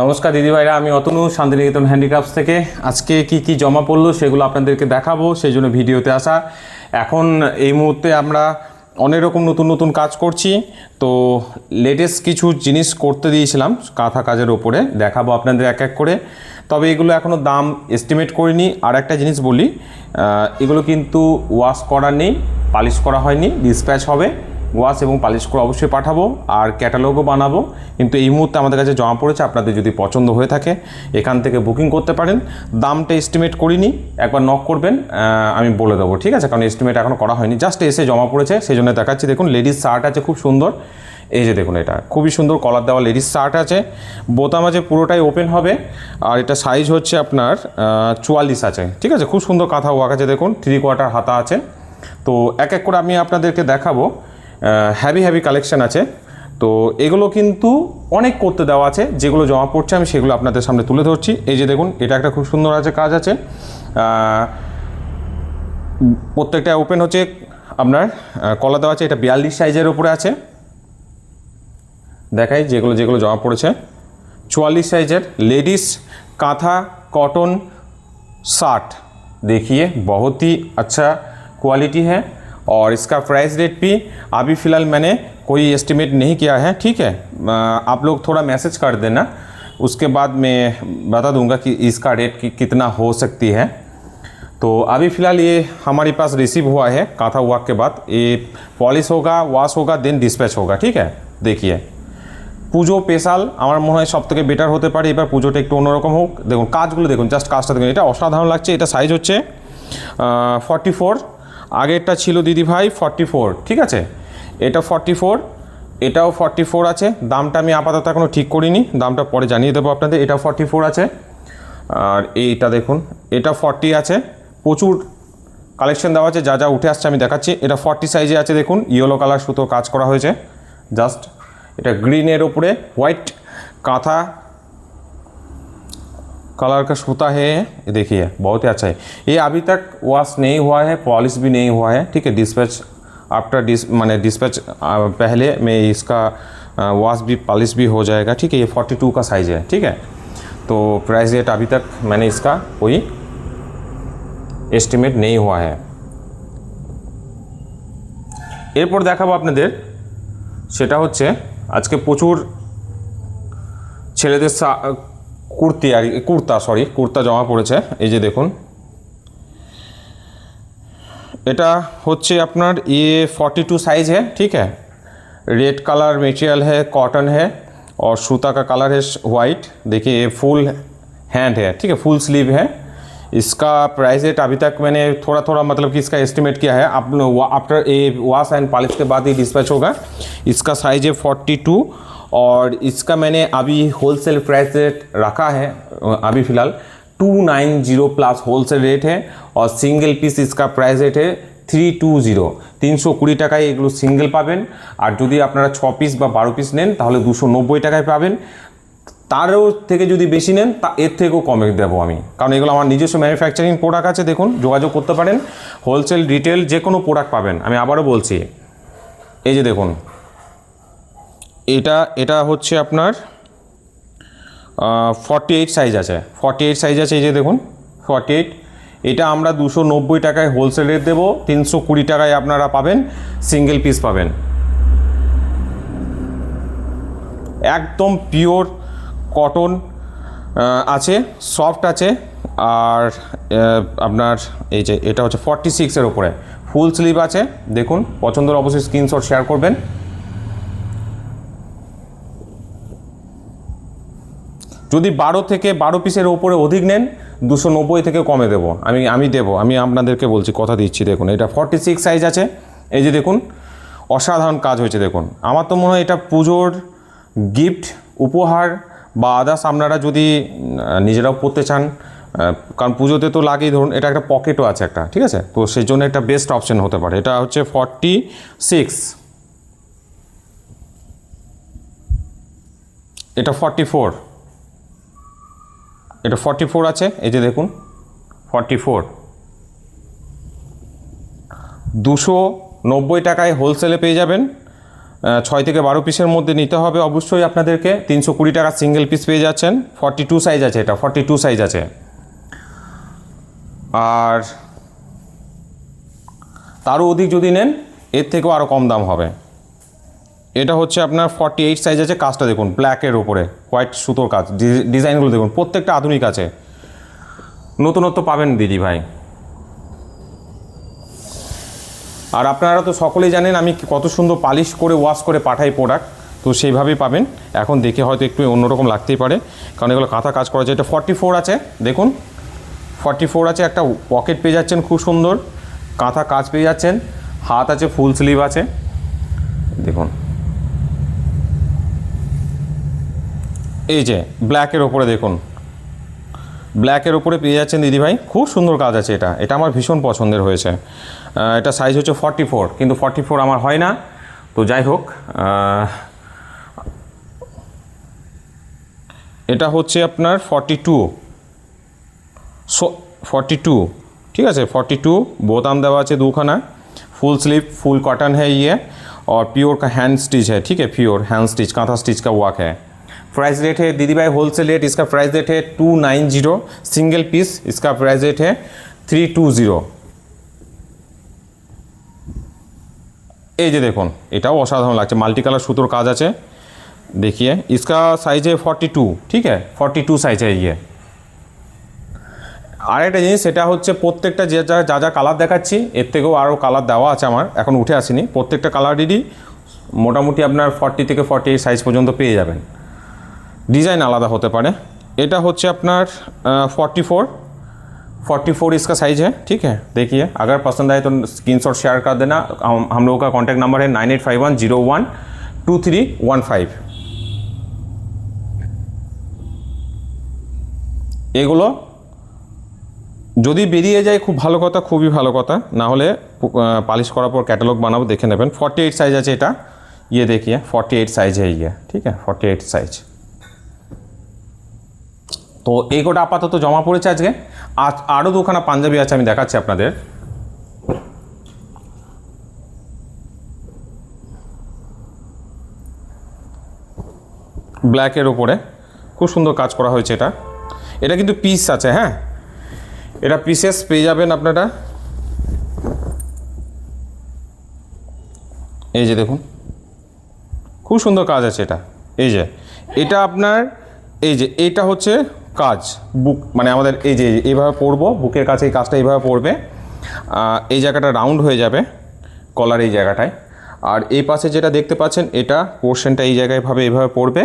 নমস্কার দিদিভাইরা, আমি অতনু শান্তিনিকেতন হ্যান্ডিক্রাফটস থেকে। আজকে কি জমা পড়লো সেগুলো আপনাদেরকে দেখাবো, সেই জন্য ভিডিওতে আসা। এখন এই মুহূর্তে আমরা অনেক রকম নতুন কাজ করছি, তো লেটেস্ট কিছু জিনিস করতে দিয়েছিলাম কাঁথা কাজের ওপরে, দেখাবো আপনাদের এক এক করে। তবে এগুলো এখনও দাম এস্টিমেট করিনি। আর একটা জিনিস বলি, এগুলো কিন্তু ওয়াশ করা নেই, পালিশ করা হয়নি, ডিসপ্যাচ হবে। ওয়াশ এবং পালিশ করে অবশ্যই পাঠাবো, আর ক্যাটালগও বানাবো। কিন্তু এই মুহূর্তে আমাদের কাছে জমা পড়েছে, আপনাদের যদি পছন্দ হয়ে থাকে এখান থেকে বুকিং করতে পারেন। দামটা এস্টিমেট করিনি, একবার নক করবেন, আমি বলে দেবো, ঠিক আছে? কারণ এস্টিমেট এখনও করা হয়নি, জাস্ট এসে জমা পড়েছে, সেই জন্য দেখাচ্ছি। দেখুন, লেডিস শার্ট আছে খুব সুন্দর, এই যে দেখুন, এটা খুবই সুন্দর কলার দেওয়া লেডিস শার্ট আছে। বোতাম আছে, পুরোটাই ওপেন হবে। আর এটা সাইজ হচ্ছে আপনার 44 আছে, ঠিক আছে? খুব সুন্দর কাঁথা ওয়ার্ক আছে, দেখুন 3/4 হাতা আছে। তো এক এক করে আমি আপনাদেরকে দেখাবো। হ্যাভি কালেকশন আছে, তো এগুলো কিন্তু অনেক করতে দেওয়া আছে। যেগুলো জমা পড়ছে আমি সেগুলো আপনাদের সামনে তুলে ধরছি। এই যে দেখুন, এটা একটা খুব সুন্দর আছে, কাজ আছে। প্রত্যেকটা ওপেন হচ্ছে আপনার, কলা দেওয়া আছে। এটা 42 সাইজের ওপরে আছে। দেখাই যেগুলো জমা পড়েছে। 44 scissor ladies kantha cotton shirt, देखिए बहुत ही अच्छा क्वालिटी है। और इसका प्राइस रेट भी अभी फ़िलहाल मैंने कोई एस्टिमेट नहीं किया है, ठीक है? आप लोग थोड़ा मैसेज कर देना, उसके बाद मैं बता दूंगा कि इसका रेट कितना हो सकती है। तो अभी फ़िलहाल ये हमारे पास रिसीव हुआ है कांथा वर्क के बाद। ये पॉलिश होगा, वॉश होगा, देन डिस्पैच होगा, ठीक है? देखिए, পুজো স্পেশাল আমার মনে হয় সবথেকে বেটার হতে পারে। এবার পুজোটা একটু অন্যরকম হোক। দেখুন কাজগুলো, দেখুন জাস্ট কাজটা দেখুন, এটা অসাধারণ লাগছে। এটা সাইজ হচ্ছে 44, আগেরটা ছিল দিদি ভাই 44, ঠিক আছে? এটা 44, এটাও 44 আছে। দামটা আমি আপাতত এখনও ঠিক করিনি, দামটা পরে জানিয়ে দেবো আপনাদের। এটা 44 আছে। আর এইটা দেখুন, এটা 40 আছে। প্রচুর কালেকশন দেওয়া আছে, যা উঠে আসছে আমি দেখাচ্ছি। এটা 40 সাইজে আছে, দেখুন ইয়েলো কালার সুতো কাজ করা হয়েছে। জাস্ট এটা ग्रीनर ऊपरे वाइट कांथा कलर का सूता है, देखिए बहुत ही अच्छा है। ये अभी तक वॉश नहीं हुआ है, पॉलिश भी नहीं हुआ है, ठीक है? डिस्पैच आफ्टर माने डिस्पैच पहले में इसका वॉश भी पॉलिश भी हो जाएगा, ठीक है? ये 42 का साइज़ है, ठीक है? तो प्राइस रेट अभी तक मैंने इसका कोई एस्टिमेट नहीं हुआ है। एरपर देखाबो आपनादेर, সেটা হচ্ছে আজকে প্রচুর ছেলেদের কুর্তা জমা পড়েছে। এই যে দেখুন, এটা হচ্ছে আপনার ये 42 साइज है, ठीक है? रेड कलर मटेरियल है, कॉटन है, और सूता का कलर है वाइट। देखिए ये फुल हैंड है, ठीक है? फुल स्लीव है। इसका प्राइस रेट अभी तक मैंने थोड़ा मतलब कि इसका एस्टिमेट किया है। After a wash and polish के बाद ही डिस्पैच होगा। इसका साइज है 42, और इसका मैंने अभी होलसेल प्राइस रेट रखा है अभी फ़िलहाल 290 प्लस होलसेल रेट है। और सिंगल पीस इसका प्राइस रेट है 320, 320 টাকায় এগুলো সিঙ্গেল পাবেন। আর যদি আপনারা 6 পিস বা 12 পিস নেন তাহলে 290 টাকায় পাবেন। তারও থেকে যদি বেশি নেন তা এর থেকেও কমে দেবো আমি, কারণ এগুলো আমার নিজস্ব ম্যানুফ্যাকচারিং প্রোডাক্ট আছে। দেখুন, যোগাযোগ করতে পারেন, হোলসেল রিটেল যে কোনো প্রোডাক্ট পাবেন। আমি আবারও বলছি, এই যে দেখুন, এটা হচ্ছে আপনার 48 সাইজ আছে, 48 সাইজ আছে। এই যে দেখুন 48, এটা আমরা 290 টাকায় হোলসেল রেট দেবো, 320 টাকায় আপনারা পাবেন, সিঙ্গেল পিস পাবেন। একদম পিওর কটন আছে, সফট আছে। আর আপনার এই যে এটা হচ্ছে 46-এর ওপরে ফুল স্লিভ আছে। দেখুন, পছন্দের অবশ্যই স্ক্রিনশট শেয়ার করবেন। যদি 12 পিসের ওপরে অধিক নেন 290 থেকে কমে দেবো আমি আপনাদেরকে বলছি, কথা দিচ্ছি। দেখুন, এটা 46 সাইজ আছে। এই যে দেখুন, অসাধারণ কাজ হয়েছে। দেখুন, আমার তো মনে হয় এটা পুজোর গিফট উপহার বা আদার্স আপনারা যদি নিজেরাও পরতে চান, কারণ পুজোতে তো লাগেই। ধরুন, এটা একটা পকেটও আছে একটা, ঠিক আছে? তো সেই জন্য একটা বেস্ট অপশন হতে পারে। এটা হচ্ছে 46, এটা 44, এটা 44 আছে। এই যে দেখুন 44, 290 টাকায় হোলসেলে পেয়ে যাবেন। 6 থেকে 12 পিসের মধ্যে নিতে হবে অবশ্যই আপনাদেরকে। 320 টাকা সিঙ্গেল পিস পেয়ে যাচ্ছেন। 42 সাইজ আছে, এটা 42 সাইজ আছে। আর তারও অধিক যদি নেন এর থেকেও আরও কম দাম হবে। এটা হচ্ছে আপনার 48 সাইজ আছে। কাজটা দেখুন, ব্ল্যাকের ওপরে হোয়াইট সুতোর কাজ, ডিজাইনগুলো দেখুন, প্রত্যেকটা আধুনিক আছে, নতুনত্ব পাবেন দিদি ভাই। আর আপনারা তো সকলেই জানেন আমি কত সুন্দর পালিশ করে ওয়াশ করে পাঠাই প্রোডাক্ট, তো সেইভাবেই পাবেন। এখন দেখে হয়তো একটু অন্যরকম লাগতেই পারে, কারণ এগুলো কাঁথা কাজ করা যায়। এটা 44 আছে, দেখুন 44 আছে। একটা পকেট পেয়ে যাচ্ছেন খুব সুন্দর, কাঁথা কাজ পেয়ে যাচ্ছেন, হাত আছে, ফুল স্লিভ আছে, দেখুন। এই যে ব্ল্যাকের ওপরে দেখুন, ব্ল্যাকের ওপরে পেয়ে যাচ্ছেন দিদিভাই, খুব সুন্দর কাজ আছে। এটা আমার ভীষণ পছন্দের হয়েছে। এটা সাইজ হচ্ছে 44, কিন্তু 44 আমার হয় না, তো যাই হোক। এটা হচ্ছে আপনার 42, ঠিক আছে। 42 বোতাম देवा আছে দুখানা, फुल स्लीव, फुल कॉटन है ये, और प्योर का हैंड स्टिच है, ठीक है, pure hand stitch, kantha stitch का वर्क है। प्राइस रेट है दीदी भाई होलसेल रेट, इसका प्राइस रेट है 290, सिंगल पीस इसका प्राइस रेट है 320। এই যে দেখুন, এটাও অসাধারণ লাগছে, মাল্টি কালার সুতোর কাজ আছে। देखिए इसका साइज है 42, ठीक है, 42 साइज है ये। আর একটা জিনিস, সেটা হচ্ছে প্রত্যেকটা যা যা কালার দেখাচ্ছি এর থেকেও আরও কালার দেওয়া আছে, আমার এখন উঠে আসেনি। প্রত্যেকটা কালারেরই মোটামুটি আপনার 40 থেকে 48 সাইজ পর্যন্ত পেয়ে যাবেন, डिज़ाइन आलादा होते पारे। এটা হচ্ছে আপনার 44 इसका साइज़ है, ठीक है। देखिए अगर पसंद आए तो स्क्रीनशॉट शेयर कर देना। हम लोगों का कॉन्टैक्ट नंबर है 9851012315। এগুলো যদি বেরিয়ে যায় খুব ভালো কথা, খুবই ভালো কথা, না হলে পালিশ করার পর ক্যাটালগ বানাবো, দেখে নেবেন। 48 সাইজ আছে এটা, ये देखिए 48 साइज है ये, ठीक है, 48 साइज। তো এই কোটা আপাতত জমা পড়েছে আজকে। আজ আরও দুখানা পাঞ্জাবি আছে, আমি দেখাচ্ছি আপনাদের। ব্ল্যাকের ওপরে খুব সুন্দর কাজ করা হয়েছে। এটা কিন্তু পিস আছে, হ্যাঁ, এটা পিসেস পেয়ে যাবেন আপনারা। এই যে দেখুন, খুব সুন্দর কাজ আছে এটা। এই যে এটা আপনার, এই যে এটা হচ্ছে কাজ, বুক মানে আমাদের এই যে এইভাবে পরবো, বুকের কাছে এই কাজটা এইভাবে পড়বে। এই জায়গাটা রাউন্ড হয়ে যাবে কলার এই জায়গাটায়। আর এই পাশে যেটা দেখতে পাচ্ছেন, এটা পোর্শনটা এই জায়গায় এইভাবে পড়বে,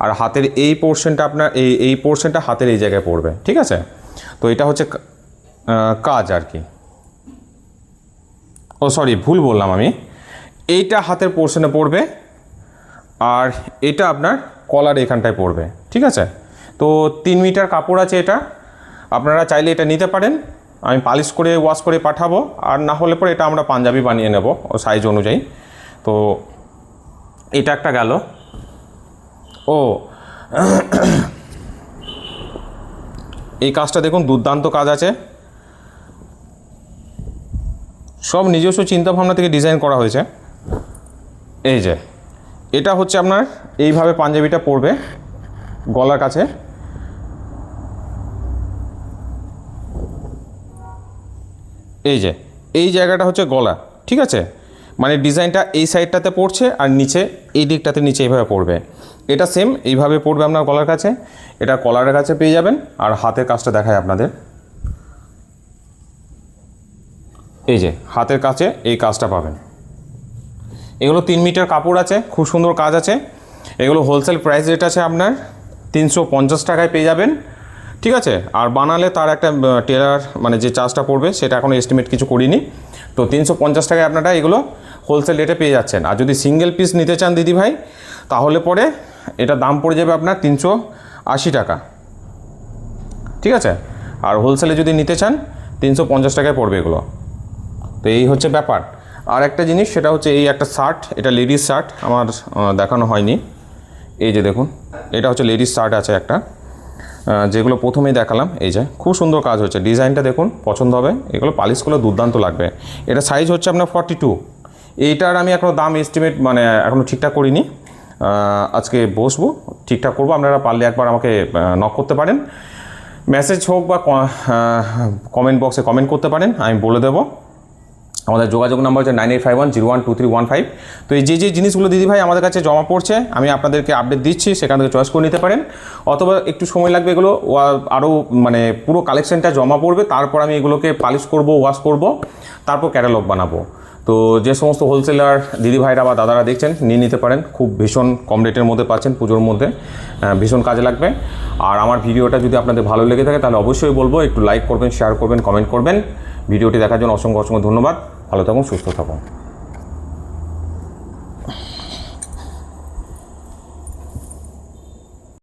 আর হাতের এই পোর্শনটা আপনার এই পোর্শনটা হাতের এই জায়গায় পড়বে, ঠিক আছে। তো এটা হচ্ছে কাজ আর কি। ও সরি, ভুল বললাম আমি, এইটা হাতের পোর্শনে পড়বে, আর এটা আপনার কলার এখানটায় পড়বে, ঠিক আছে। তো 3 মিটার কাপড় আছে এটা, আপনারা চাইলে এটা নিতে পারেন। আমি পালিশ করে ওয়াশ করে পাঠাবো, আর না হলে পরে এটা আমরা পাঞ্জাবি বানিয়ে নেব ও সাইজ অনুযায়ী। তো এটা একটা গেল। ও এই কাজটা দেখুন, দুর্দান্ত কাজ আছে, সব নিজস্ব চিন্তাভাবনা থেকে ডিজাইন করা হয়েছে। এই যে এটা হচ্ছে আপনার এইভাবে পাঞ্জাবিটা পরবে গলার কাছে। এই যে এই জায়গাটা হচ্ছে গলা, ঠিক আছে, মানে ডিজাইনটা এই সাইডটাতে পড়ছে, আর নিচে এই দিকটাতে নিচে এইভাবে পড়বে। এটা সেম এইভাবে পড়বে আপনার গলার কাছে, এটা কলারের কাছে পেয়ে যাবেন। আর হাতের কাজটা দেখায় আপনাদের, এই যে হাতের কাছে এই কাজটা পাবেন। এগুলো 3 মিটার কাপড় আছে, খুব সুন্দর কাজ আছে। এগুলো হোলসেল প্রাইস রেট আছে আপনার 350 টাকায় পেয়ে যাবেন, ঠিক আছে। আর বানালে তার একটা টেলার মানে যে চার্জটা পড়বে সেটা এখনও এস্টিমেট কিছু করিনি। তো 350 টাকায় আপনারা এগুলো হোলসেল রেটে পেয়ে যাচ্ছেন। আর যদি সিঙ্গেল পিস নিতে চান দিদি ভাই, তাহলে পরে এটা দাম পড়ে যাবে আপনার 380 টাকা, ঠিক আছে। আর হোলসেলে যদি নিতে চান 350 টাকায় পড়বে এগুলো। তো এই হচ্ছে ব্যাপার। আর একটা জিনিস, সেটা হচ্ছে এই একটা শার্ট, এটা লেডিস শার্ট, আমার দেখানো হয়নি। এই যে দেখুন, এটা হচ্ছে লেডিস শার্ট আছে একটা, যেগুলো প্রথমেই দেখালাম। এই যে খুব সুন্দর কাজ হচ্ছে, ডিজাইনটা দেখুন, পছন্দ হবে। এগুলো পালিশগুলো দুর্দান্ত লাগবে। এটা সাইজ হচ্ছে আপনার 42, এইটার আমি এখনও দাম এস্টিমেট মানে এখনও ঠিকঠাক করিনি, আজকে বসবো ঠিকঠাক করবো। আপনারা পারলে একবার আমাকে নক করতে পারেন, মেসেজ হোক বা কমেন্ট বক্সে কমেন্ট করতে পারেন, আমি বলে দেবো। আমাদের যোগাযোগ নাম্বার হচ্ছে 9851012315। তো এই যে জিনিসগুলো দিদিভাই আমাদের কাছে জমা পড়ছে আমি আপনাদেরকে আপডেট দিচ্ছি, সেখান থেকে চয়েস করে নিতে পারেন, অথবা একটু সময় লাগবে এগুলো আরও মানে পুরো কালেকশনটা জমা পড়বে, তারপর আমি এগুলোকে পালিশ করব, ওয়াশ করব, তারপর ক্যাটালগ বানাবো। তো যে সমস্ত হোলসেলার দিদিভাইরা বা দাদারা দেখছেন নিয়ে নিতে পারেন, খুব ভীষণ কম রেটের মধ্যে পাচ্ছেন, পুজোর মধ্যে ভীষণ কাজে লাগবে। আর আমার ভিডিওটা যদি আপনাদের ভালো লেগে থাকে তাহলে অবশ্যই বলবো একটু লাইক করবেন, শেয়ার করবেন, কমেন্ট করবেন। ভিডিওটি দেখার জন্য অসংখ্য ধন্যবাদ। ভালো থাকুন, সুস্থ থাকুন।